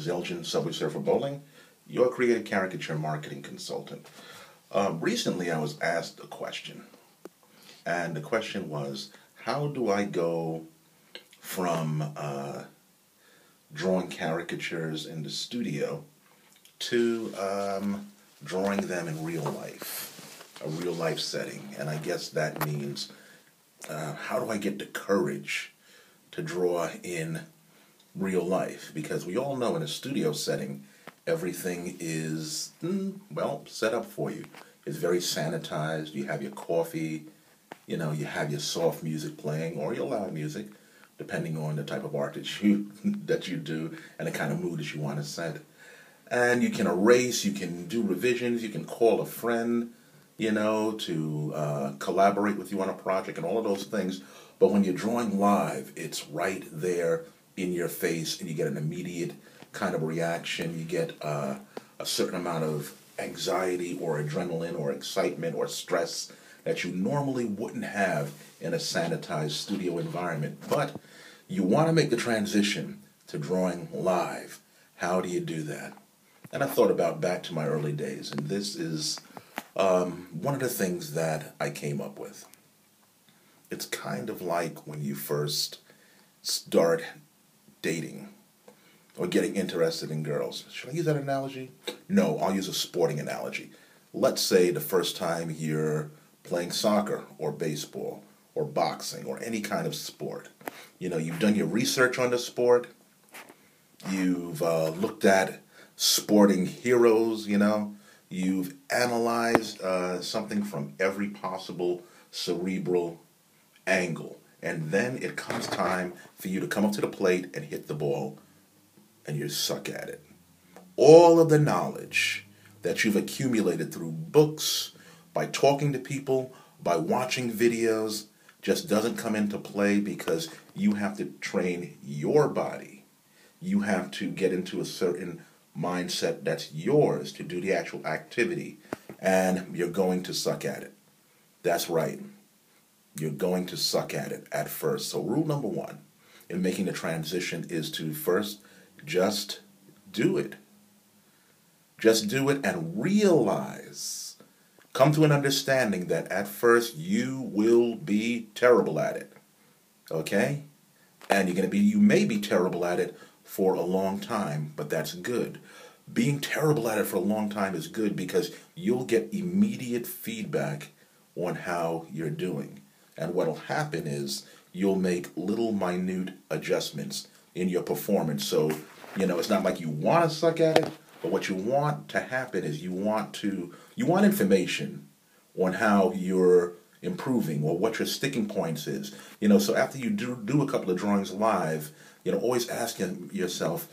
Elgin, Subway Surfer Bowling, your creative caricature marketing consultant. Recently, I was asked a question, and the question was, how do I go from drawing caricatures in the studio to drawing them in real life, a real life setting? And I guess that means, how do I get the courage to draw in real life? Because we all know in a studio setting, everything is, well, set up for you. It's very sanitized. You have your coffee, you have your soft music playing or your loud music, depending on the type of art that you do and the kind of mood that you want to set. And you can erase, you can do revisions, you can call a friend, to collaborate with you on a project and all of those things. But when you're drawing live, it's right there in your face, and you get an immediate kind of reaction. You get a certain amount of anxiety or adrenaline or excitement or stress that you normally wouldn't have in a sanitized studio environment. But you want to make the transition to drawing live. How do you do that? And I thought about back to my early days, and this is one of the things that I came up with. It's kind of like when you first start dating or getting interested in girls. Should I use that analogy? No, I'll use a sporting analogy. Let's say the first time you're playing soccer or baseball or boxing or any kind of sport. You've done your research on the sport. You've looked at sporting heroes, You've analyzed something from every possible cerebral angle. And then it comes time for you to come up to the plate and hit the ball, and you suck at it. All of the knowledge that you've accumulated through books, by talking to people, by watching videos, just doesn't come into play because you have to train your body. You have to get into a certain mindset that's yours to do the actual activity, and you're going to suck at it. That's right. You're going to suck at it at first. So rule number one in making the transition is to first just do it. Just do it and realize, come to an understanding that at first you will be terrible at it. Okay? And you may be terrible at it for a long time, but that's good. Being terrible at it for a long time is good because you'll get immediate feedback on how you're doing. And what'll happen is you'll make little minute adjustments in your performance. So, it's not like you want to suck at it, but what you want to happen is you want information on how you're improving or what your sticking points is. So after you do a couple of drawings live, always asking yourself,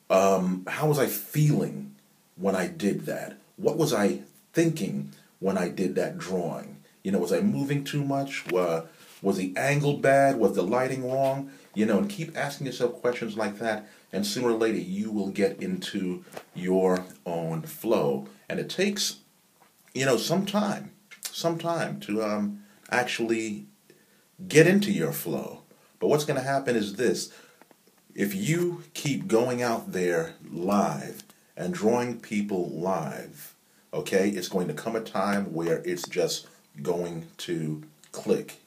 how was I feeling when I did that? What was I thinking when I did that drawing? Was I moving too much? Was the angle bad? Was the lighting wrong? And keep asking yourself questions like that, and sooner or later you will get into your own flow. And it takes, some time to actually get into your flow. But what's going to happen is this. If you keep going out there live and drawing people live, okay, it's going to come a time where it's just going to click.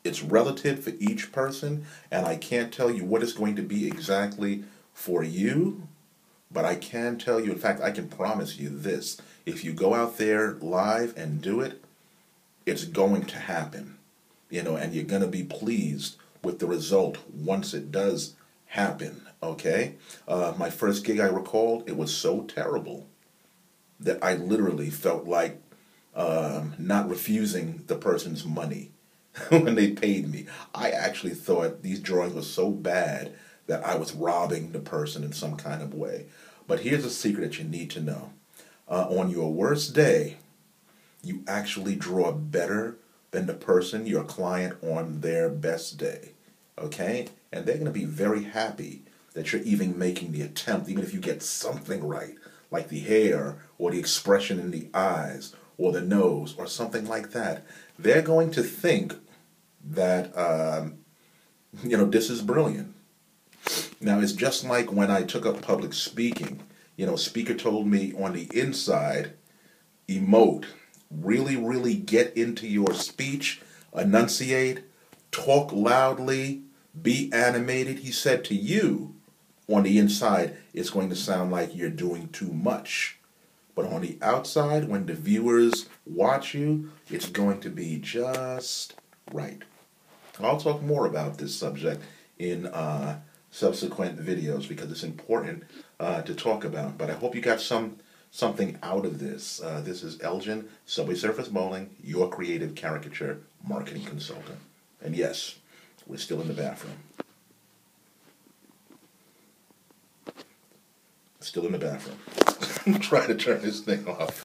It's relative for each person, and I can't tell you what it's going to be exactly for you, but I can tell you, in fact, I can promise you this. If you go out there live and do it, it's going to happen, and you're going to be pleased with the result once it does happen, okay? My first gig, I recalled, it was so terrible that I literally felt like not refusing the person's money when they paid me. I actually thought these drawings were so bad that I was robbing the person in some kind of way. But here's a secret that you need to know. On your worst day, you actually draw better than the person, your client, on their best day. Okay? And they're going to be very happy that you're even making the attempt, even if you get something right, like the hair or the expression in the eyes or the nose or something like that. They're going to think that, this is brilliant. Now, it's just like when I took up public speaking. You know, speaker told me on the inside, emote, really, really get into your speech, enunciate, talk loudly, be animated. He said to you, on the inside, it's going to sound like you're doing too much. But on the outside, when the viewers watch you, it's going to be just right. I'll talk more about this subject in subsequent videos because it's important to talk about. But I hope you got something out of this. This is Elgin, Subway Surface Bowling, your creative caricature marketing consultant. And yes, we're still in the bathroom. Still in the bathroom. I'm trying to turn this thing off.